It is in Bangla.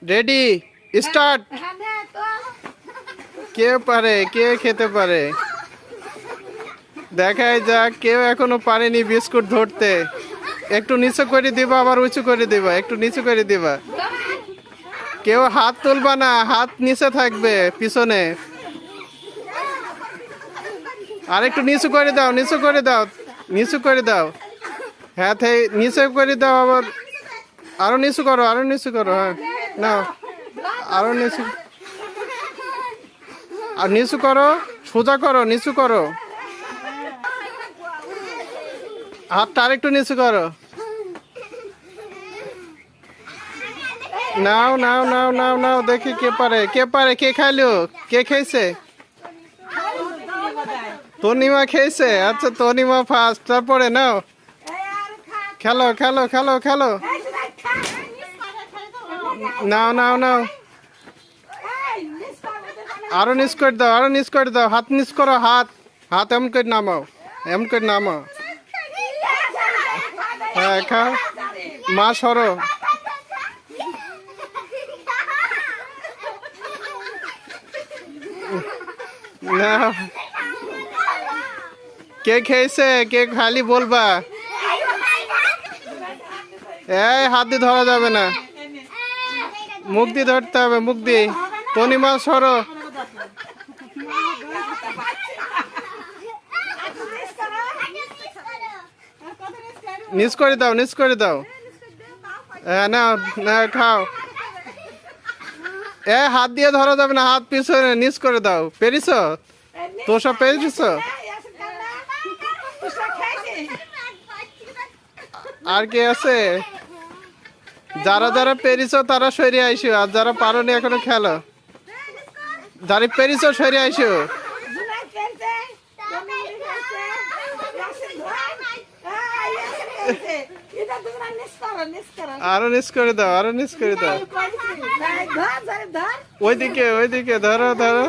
Ready start. কে পারে, কে খেতে পারে দেখাই যাক। কেউ এখনো পারেনি বিস্কুট ধরতে। একটু নিচু করে দিবা, আবার উঁচু করে দিবা, একটু নিচু করে দিবা। কেউ হাত তুলবা না, হাত নিচে থাকবে পিছনে। আর একটু নিচু করে দাও, নিচু করে দাও, নিচু করে দাও। হ্যাঁ নিচে করে দাও আবার। আরো নিচু করো, আরো নিচু করো। হ্যাঁ নাও, আরো নিচু। আর নিচু করো, সোজা করো, নিচু করো। হাতটা আরেকটু নিচু করো। নাও নাও নাও নাও নাও, দেখি কে পারে, কে পারে। কে খাইলো, কে খেয়েছে? তনিমা খেয়েছে। আচ্ছা তনিমা ফার্স্ট। তারপরে নাও, খেলো খেলো খেলো খেলো। নাও নাও নাও, আরো নিচ করে দাও, আরো নিচ করে দাও। হাত নিচ করো, হাত হাত এমন করে নামাও, এমন করে নামাও। হ্যাঁ খাও। মা সরো। না, কে খেয়েছে, কে খালি বলবা। এই হাত দিয়ে ধরা যাবে না, মুখ দিয়ে ধরতে হবে, মুখ দিয়ে। তনিমা সরো। নিচ করে দাও, নিচ করে দাও। হ্যাঁ নাও না, খাও। হাত দিয়ে ধরা যাবে না, হাত পিছনে নিচ করে দাও। পেরিস তো, সব পেরিস। আর কে আছে? যারা যারা পেরিস তারা সরিয়ে আইসো, আর যারা পারোনি এখনো খেলো। যারা পেরিস সরিয়ে আইসো। আরো নিচ করে দাও, আরো নিচ করে দাও। ওইদিকে ওইদিকে ধরো ধরো।